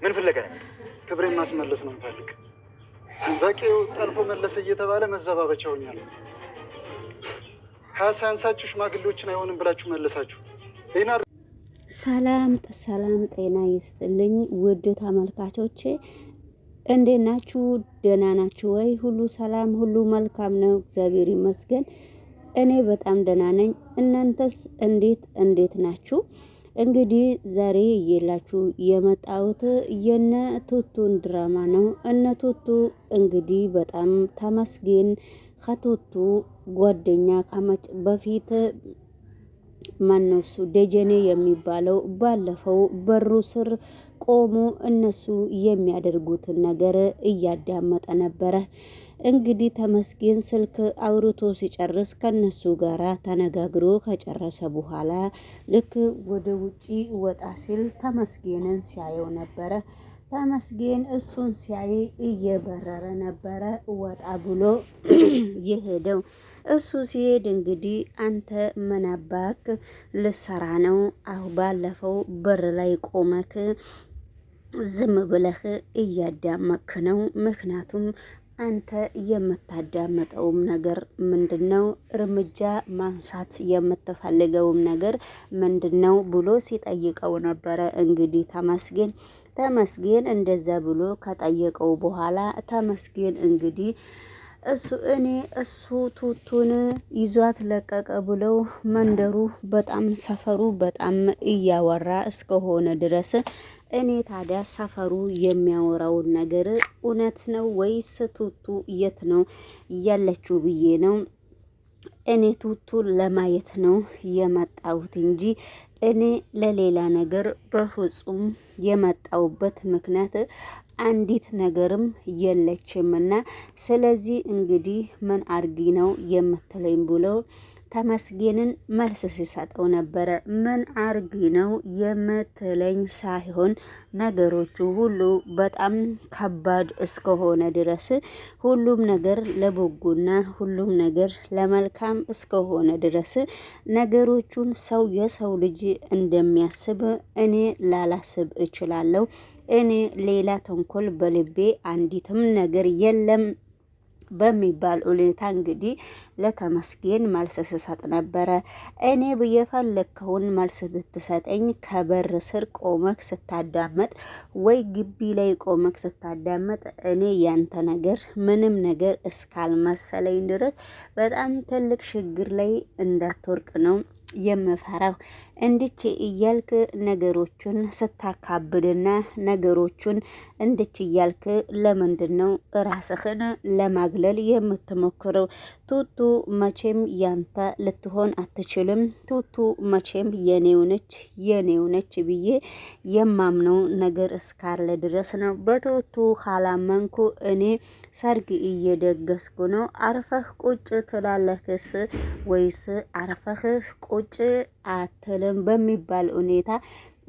ምን ፍለጋ ነው? ክብሬን ማስመለስ ነው የምፈልግ። በቂው ጠልፎ መለሰ እየተባለ መዘባበቻ ሆኛለሁ። ሳያንሳችሁ ሽማግሌዎችን አይሆንም ብላችሁ መለሳችሁ። ሰላም ጤና ይስጥልኝ ውድ ተመልካቾቼ፣ እንዴት ናችሁ? ደህና ናችሁ ወይ? ሁሉ ሰላም፣ ሁሉ መልካም ነው፣ እግዚአብሔር ይመስገን። እኔ በጣም ደህና ነኝ። እናንተስ እንዴት ናችሁ? እንግዲህ ዛሬ እየላችሁ የመጣሁት የነ ቱቱን ድራማ ነው። እነ ቱቱ እንግዲህ በጣም ተመስገን ከቱቱ ጓደኛ ከመጭ በፊት ማነሱ ደጀኔ የሚባለው ባለፈው በሩ ስር ቆሞ እነሱ የሚያደርጉትን ነገር እያዳመጠ ነበረ። እንግዲህ ተመስገን ስልክ አውርቶ ሲጨርስ ከነሱ ጋራ ተነጋግሮ ከጨረሰ በኋላ ልክ ወደ ውጪ ወጣ ሲል ተመስገንን ሲያየው ነበረ። ተመስገን እሱን ሲያይ እየበረረ ነበረ ወጣ ብሎ የሄደው። እሱ ሲሄድ እንግዲህ አንተ ምን አባክ ልሰራ ነው? ባለፈው በር ላይ ቆመክ ዝም ብለህ እያዳመክ ነው። ምክንያቱም አንተ የምታዳመጠውም ነገር ምንድነው? እርምጃ ማንሳት የምትፈልገውም ነገር ምንድነው ብሎ ሲጠይቀው ነበረ። እንግዲህ ተመስገን እንደዛ ብሎ ከጠየቀው በኋላ ተመስገን እንግዲህ እሱ ቱቱን ይዟት ለቀቀ ብለው መንደሩ በጣም ሰፈሩ በጣም እያወራ እስከሆነ ድረስ እኔ ታዲያ ሰፈሩ የሚያወራውን ነገር እውነት ነው ወይስ ቱቱ የት ነው ያለችው ብዬ ነው እኔ ቱቱን ለማየት ነው የመጣሁት እንጂ እኔ ለሌላ ነገር በፍጹም የመጣሁበት ምክንያት አንዲት ነገርም የለችምና፣ ስለዚህ እንግዲህ ምን አርጊ ነው የምትለኝ ብሎ ተመስገንን መልስ ሲሰጠው ነበረ። ምን አርጊ ነው የምትለኝ ሳይሆን ነገሮቹ ሁሉ በጣም ከባድ እስከሆነ ድረስ ሁሉም ነገር ለበጎና ሁሉም ነገር ለመልካም እስከሆነ ድረስ ነገሮቹን የሰው ልጅ እንደሚያስብ እኔ ላላስብ እችላለሁ። እኔ ሌላ ተንኮል በልቤ አንዲትም ነገር የለም በሚባል ሁኔታ እንግዲህ ለተመስገን መልስ ስሰጥ ነበረ። እኔ የፈለግከውን መልስ ብትሰጠኝ ከበር ስር ቆመክ ስታዳመጥ ወይ ግቢ ላይ ቆመክ ስታዳመጥ እኔ ያንተ ነገር ምንም ነገር እስካልመሰለኝ ድረስ በጣም ትልቅ ችግር ላይ እንዳትወርቅ ነው የምፈራው። እንድች እያልክ ነገሮቹን ስታካብድና ነገሮቹን እንድች እያልክ ለምንድን ነው ራስህን ለማግለል የምትሞክረው? ቱቱ መቼም ያንተ ልትሆን አትችልም። ቱቱ መቼም የኔው ነች ብዬ የማምነው ነገር እስካለ ድረስ ነው። በቱቱ ካላመንኩ እኔ ሰርግ እየደገስኩ ነው። አርፈህ ቁጭ ትላለህስ ወይስ አርፈህ ቁጭ አትልም በሚባል ሁኔታ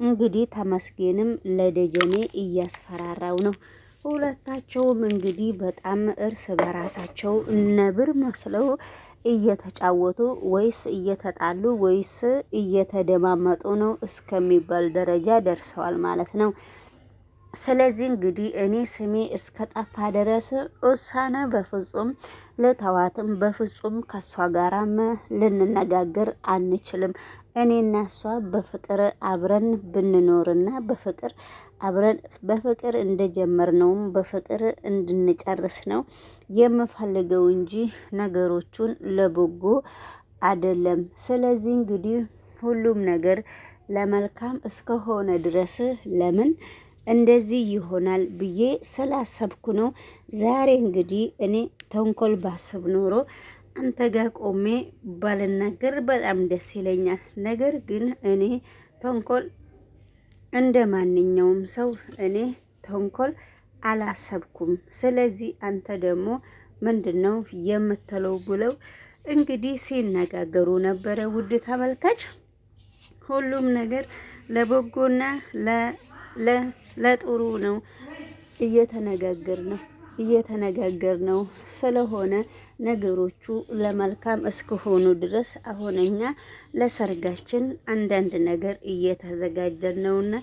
እንግዲህ ተመስገንም ለደጀኔ እያስፈራራው ነው። ሁለታቸውም እንግዲህ በጣም እርስ በራሳቸው ነብር መስለው እየተጫወቱ ወይስ እየተጣሉ ወይስ እየተደማመጡ ነው እስከሚባል ደረጃ ደርሰዋል ማለት ነው። ስለዚህ እንግዲህ እኔ ስሜ እስከ ጠፋ ድረስ ኡሳነ በፍጹም ልተዋትም፣ በፍጹም ከሷ ጋራም ልንነጋገር አንችልም። እኔና እሷ በፍቅር አብረን ብንኖርና በፍቅር እንደጀመርነውም በፍቅር እንድንጨርስ ነው የምፈልገው እንጂ ነገሮቹን ለበጎ አይደለም። ስለዚህ እንግዲህ ሁሉም ነገር ለመልካም እስከሆነ ድረስ ለምን እንደዚህ ይሆናል ብዬ ስላሰብኩ ነው። ዛሬ እንግዲህ እኔ ተንኮል ባስብ ኖሮ አንተ ጋር ቆሜ ባልናገር በጣም ደስ ይለኛል። ነገር ግን እኔ ተንኮል እንደ ማንኛውም ሰው እኔ ተንኮል አላሰብኩም። ስለዚህ አንተ ደግሞ ምንድነው የምትለው ብለው እንግዲህ ሲነጋገሩ ነበረ። ውድ ተመልካች ሁሉም ነገር ለበጎና ለጥሩ ነው እየተነጋገር ነው ስለሆነ ነገሮቹ ለመልካም እስከሆኑ ድረስ አሁን እኛ ለሰርጋችን አንዳንድ ነገር እየተዘጋጀን ነውና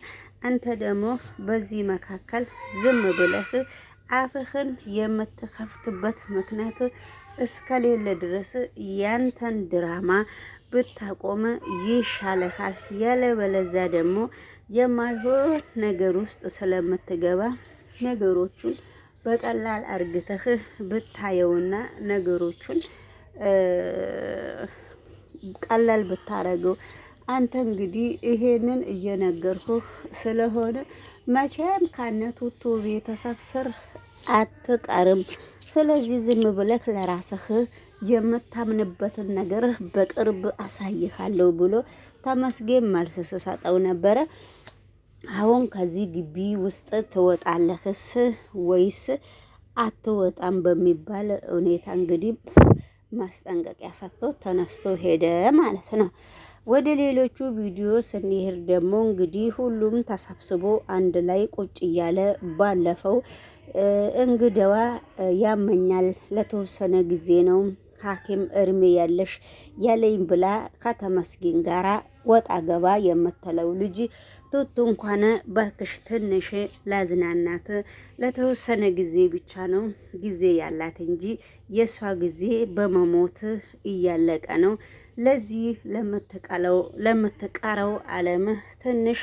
አንተ ደግሞ በዚህ መካከል ዝም ብለህ አፍህን የምትከፍትበት ምክንያት እስከሌለ ድረስ ያንተን ድራማ ብታቆም ይሻልሃል። ያለበለዚያ ደግሞ የማይሆን ነገር ውስጥ ስለምትገባ ነገሮቹን በቀላል አርግተህ ብታየውና ነገሮቹን ቀላል ብታረገው። አንተ እንግዲህ ይሄንን እየነገርኩህ ስለሆነ መቼም ካነቱቱ ቤተሰብ ስር አትቀርም። ስለዚህ ዝም ብለህ ለራስህ የምታምንበትን ነገር በቅርብ አሳይሃለሁ ብሎ ተመስገን መልስ ስሰጠው ነበረ። አሁን ከዚህ ግቢ ውስጥ ትወጣለህስ ወይስ አትወጣም በሚባል ሁኔታ እንግዲህ ማስጠንቀቂያ ሰጥቶ ተነስቶ ሄደ ማለት ነው። ወደ ሌሎቹ ቪዲዮ ስንሄድ ደግሞ እንግዲህ ሁሉም ተሰብስቦ አንድ ላይ ቁጭ እያለ ባለፈው እንግዳዋ ያመኛል ለተወሰነ ጊዜ ነው ሐኪም እርሜ ያለሽ ያለኝ ብላ ከተመስገን ጋራ ወጣ ገባ የምትለው ልጅ ቱቱ እንኳን ባክሽ ትንሽ ላዝናናት ለተወሰነ ጊዜ ብቻ ነው ጊዜ ያላት እንጂ የሷ ጊዜ በመሞት እያለቀ ነው። ለዚህ ለምትቀረው ዓለም ትንሽ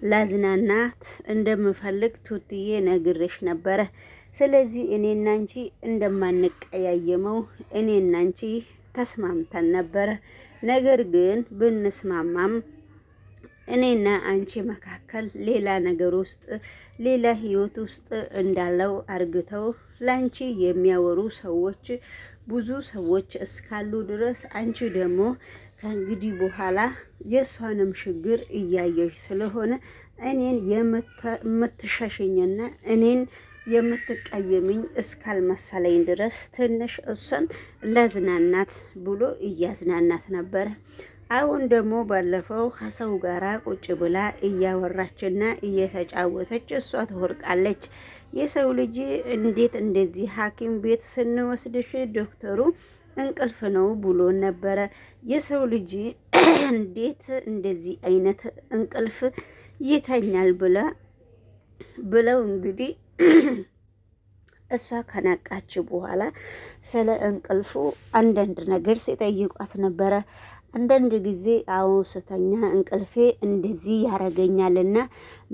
ላዝናናት እንደምፈልግ ቱትዬ ነግሬሽ ነበረ። ስለዚህ እኔና አንቺ እንደማንቀያየመው እኔና አንቺ ተስማምተን ነበረ። ነገር ግን ብንስማማም እኔና አንቺ መካከል ሌላ ነገር ውስጥ ሌላ ህይወት ውስጥ እንዳለው አርግተው ላንቺ የሚያወሩ ሰዎች ብዙ ሰዎች እስካሉ ድረስ አንቺ ደግሞ ከእንግዲህ በኋላ የሷንም ችግር እያየሽ ስለሆነ እኔን የምትሸሽኝና እኔን የምትቀየምኝ እስካልመሰለኝ ድረስ ትንሽ እሷን ለዝናናት ብሎ እያዝናናት ነበረ። አሁን ደግሞ ባለፈው ከሰው ጋራ ቁጭ ብላ እያወራችና እየተጫወተች እሷ ትወርቃለች። የሰው ልጅ እንዴት እንደዚህ ሐኪም ቤት ስንወስድሽ ዶክተሩ እንቅልፍ ነው ብሎ ነበረ። የሰው ልጅ እንዴት እንደዚህ አይነት እንቅልፍ ይተኛል ብለው እንግዲህ እሷ ከነቃች በኋላ ስለ እንቅልፉ አንዳንድ ነገር ሲጠይቋት ነበረ። አንዳንድ ጊዜ አዎ ስተኛ እንቅልፌ እንደዚህ ያረገኛልና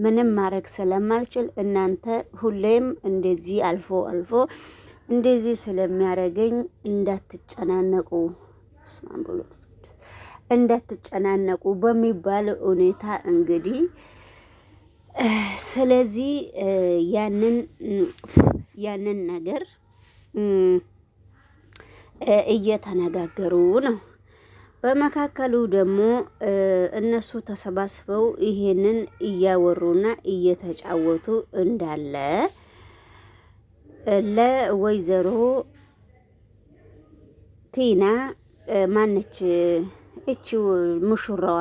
ምንም ማድረግ ስለማልችል እናንተ ሁሌም እንደዚህ አልፎ አልፎ እንደዚህ ስለሚያረገኝ እንዳትጨናነቁ በሚባል ሁኔታ እንግዲህ ስለዚህ ያንን ነገር እየተነጋገሩ ነው። በመካከሉ ደግሞ እነሱ ተሰባስበው ይሄንን እያወሩና እየተጫወቱ እንዳለ ለወይዘሮ ቲና ማነች እቺው ሙሽራዋ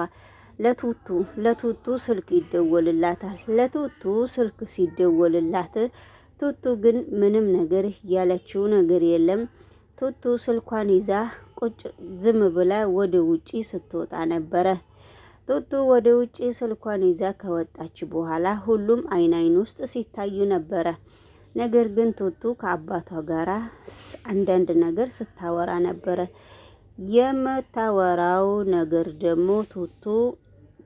ለቱቱ ስልክ ይደወልላታል። ለቱቱ ስልክ ሲደወልላት ቱቱ ግን ምንም ነገር ያለችው ነገር የለም። ቱቱ ስልኳን ይዛ ቁጭ ዝም ብላ ወደ ውጪ ስትወጣ ነበረ። ቱቱ ወደ ውጪ ስልኳን ይዛ ከወጣች በኋላ ሁሉም አይን ውስጥ ሲታዩ ነበረ። ነገር ግን ቱቱ ከአባቷ ጋራ አንዳንድ ነገር ስታወራ ነበረ። የምታወራው ነገር ደግሞ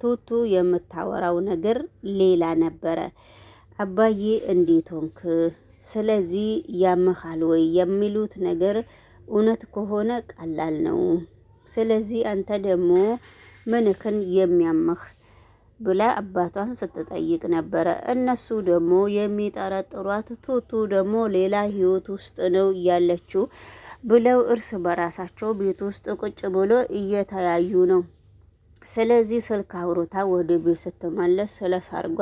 ቱቱ የምታወራው ነገር ሌላ ነበረ። አባዬ እንዴት ሆንክ? ስለዚህ ያመሃል ወይ የሚሉት ነገር እውነት ከሆነ ቀላል ነው። ስለዚህ አንተ ደግሞ ምንክን የሚያመህ ብላ አባቷን ስትጠይቅ ነበረ። እነሱ ደግሞ የሚጠረጥሯት ቱቱ ደግሞ ሌላ ህይወት ውስጥ ነው ያለችው ብለው እርስ በራሳቸው ቤት ውስጥ ቁጭ ብሎ እየተያዩ ነው። ስለዚህ ስልክ አውሮታ ወደ ቤት ስትመለስ ስለ ሰርጓ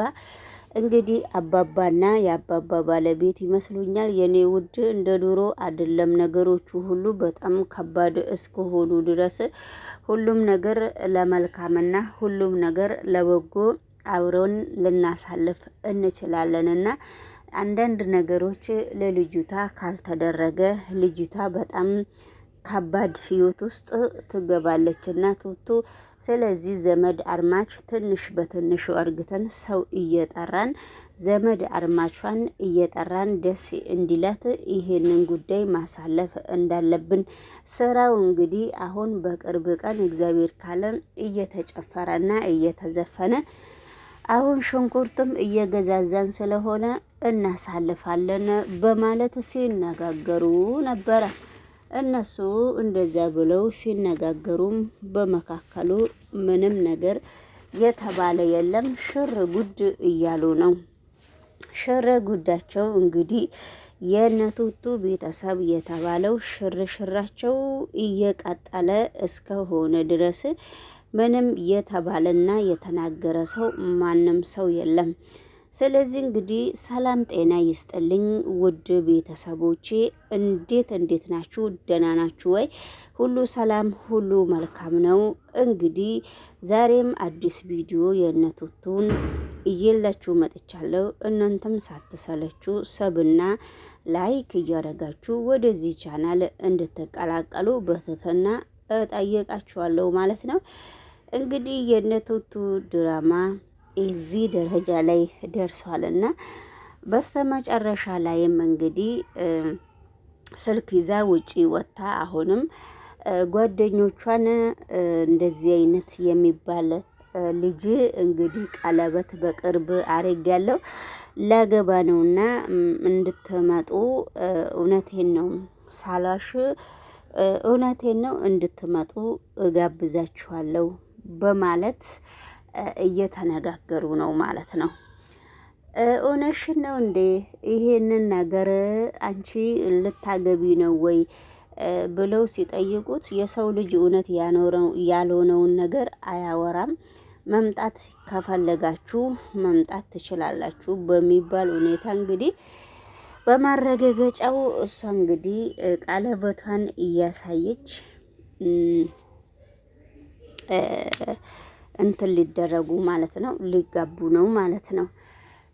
እንግዲህ አባባና የአባባ ባለቤት ይመስሉኛል የኔ ውድ እንደ ድሮ አይደለም። ነገሮቹ ሁሉ በጣም ከባድ እስከሆኑ ድረስ ሁሉም ነገር ለመልካምና ሁሉም ነገር ለበጎ አብረውን ልናሳልፍ እንችላለንና አንዳንድ ነገሮች ለልጅቷ ካልተደረገ ልጅቷ በጣም ከባድ ህይወት ውስጥ ትገባለችና ቱቱ ስለዚህ ዘመድ አርማች ትንሽ በትንሹ እርግተን ሰው እየጠራን ዘመድ አርማቿን እየጠራን ደስ እንዲላት ይሄንን ጉዳይ ማሳለፍ እንዳለብን ስራው እንግዲህ አሁን በቅርብ ቀን እግዚአብሔር ካለ እየተጨፈረና እየተዘፈነ አሁን ሽንኩርትም እየገዛዛን ስለሆነ እናሳልፋለን በማለት ሲነጋገሩ ነበረ። እነሱ እንደዛ ብለው ሲነጋገሩም በመካከሉ ምንም ነገር የተባለ የለም። ሽር ጉድ እያሉ ነው። ሽር ጉዳቸው እንግዲህ የነቱቱ ቤተሰብ የተባለው ሽርሽራቸው እየቀጠለ እስከሆነ ድረስ ምንም የተባለና የተናገረ ሰው ማንም ሰው የለም። ስለዚህ እንግዲህ ሰላም ጤና ይስጥልኝ ውድ ቤተሰቦቼ፣ እንዴት ናችሁ? ደህና ናችሁ ወይ? ሁሉ ሰላም፣ ሁሉ መልካም ነው። እንግዲህ ዛሬም አዲስ ቪዲዮ የነቱቱን እየላችሁ መጥቻለሁ። እናንተም ሳትሰለችሁ ሰብና ላይክ እያደረጋችሁ ወደዚህ ቻናል እንድትቀላቀሉ በትህትና እጠይቃችኋለሁ ማለት ነው። እንግዲህ የነቱቱ ድራማ እዚህ ደረጃ ላይ ደርሷልና በስተመጨረሻ ላይም እንግዲህ ስልክ ይዛ ውጪ ወጥታ አሁንም ጓደኞቿን እንደዚህ አይነት የሚባል ልጅ እንግዲህ ቀለበት በቅርብ አድርጌያለሁ ላገባ ነውና እንድትመጡ እውነቴን ነው ሳላሽ እውነቴን ነው እንድትመጡ እጋብዛችኋለሁ በማለት እየተነጋገሩ ነው ማለት ነው። እውነትሽን ነው እንዴ? ይሄንን ነገር አንቺ ልታገቢ ነው ወይ ብለው ሲጠይቁት የሰው ልጅ እውነት ያልሆነውን ነገር አያወራም፣ መምጣት ከፈለጋችሁ መምጣት ትችላላችሁ በሚባል ሁኔታ እንግዲህ በማረጋገጫው እሷ እንግዲህ ቀለበቷን እያሳየች እንትን ሊደረጉ ማለት ነው፣ ሊጋቡ ነው ማለት ነው።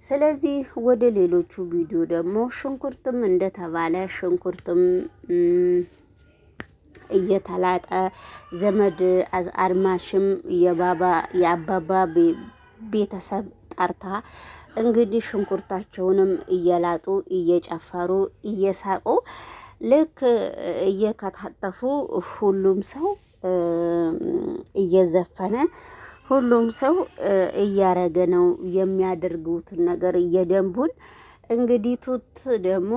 ስለዚህ ወደ ሌሎቹ ቪዲዮ ደግሞ ሽንኩርትም እንደተባለ ሽንኩርትም እየተላጠ ዘመድ አርማሽም የአባባ ቤተሰብ ጠርታ እንግዲህ ሽንኩርታቸውንም እየላጡ እየጨፈሩ እየሳቁ ልክ እየከታተፉ ሁሉም ሰው እየዘፈነ ሁሉም ሰው እያረገ ነው የሚያደርጉትን ነገር እየደንቡን እንግዲህ ቱት ደግሞ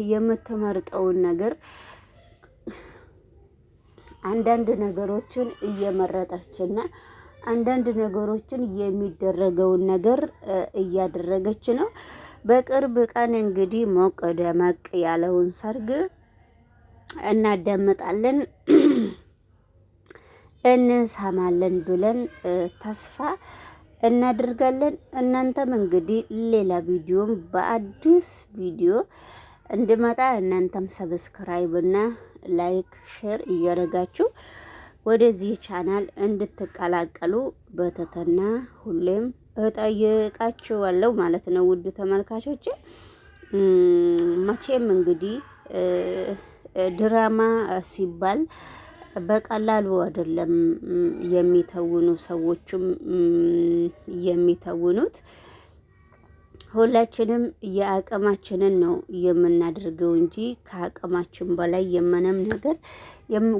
የምትመርጠውን ነገር አንዳንድ ነገሮችን እየመረጠችና አንዳንድ ነገሮችን የሚደረገውን ነገር እያደረገች ነው። በቅርብ ቀን እንግዲህ ሞቅ ደመቅ ያለውን ሰርግ እናዳምጣለን እንሰማለን ብለን ተስፋ እናደርጋለን። እናንተም እንግዲህ ሌላ ቪዲዮም በአዲስ ቪዲዮ እንድመጣ እናንተም ሰብስክራይብ እና ላይክ ሼር እያደረጋችሁ ወደዚህ ቻናል እንድትቀላቀሉ በትህትና ሁሌም እጠይቃችኋለሁ ማለት ነው። ውድ ተመልካቾች መቼም እንግዲህ ድራማ ሲባል በቀላሉ አይደለም የሚተውኑ ሰዎችም የሚተውኑት። ሁላችንም የአቅማችንን ነው የምናደርገው እንጂ ከአቅማችን በላይ የምንም ነገር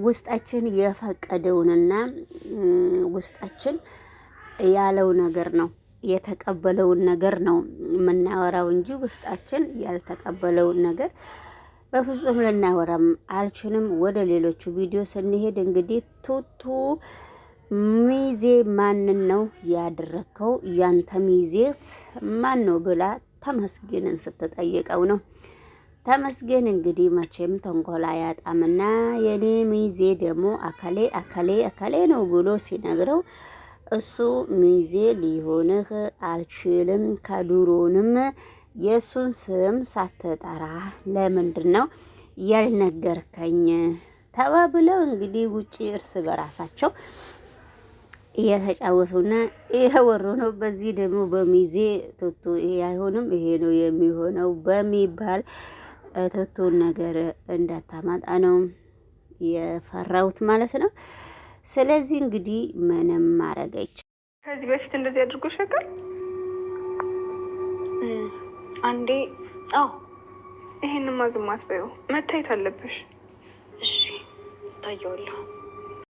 ውስጣችን የፈቀደውንና ውስጣችን ያለው ነገር ነው የተቀበለውን ነገር ነው የምናወራው እንጂ ውስጣችን ያልተቀበለውን ነገር በፍጹም ልናወራም አልችልም። ወደ ሌሎቹ ቪዲዮ ስንሄድ እንግዲህ ቱቱ ሚዜ ማንን ነው ያደረከው? ያንተ ሚዜስ ማን ነው ብላ ተመስገንን ስትጠይቀው ነው። ተመስገን እንግዲህ መቼም ተንኮል አያጣምና የኔ ሚዜ ደግሞ አከሌ አከሌ አከሌ ነው ብሎ ሲነግረው እሱ ሚዜ ሊሆንህ አልችልም፣ ከድሮንም የእሱን ስም ሳትጠራ ለምንድን ነው ያልነገርከኝ? ተባብለው እንግዲህ ውጪ እርስ በራሳቸው እየተጫወቱና እያወሩ ነው። በዚህ ደግሞ በሚዜ ቱቱ ይሄ አይሆንም ይሄ ነው የሚሆነው በሚባል ቱቱን ነገር እንዳታማጣ ነው የፈራሁት ማለት ነው። ስለዚህ እንግዲህ ምንም ማድረግ አይቻልም። ከዚህ በፊት እንደዚህ አድርጎሽ ያውቃል? አንዴ። አዎ። ይሄንማ ዝም አትበይው፣ መታየት አለብሽ። እሺ፣ ታየዋለሁ።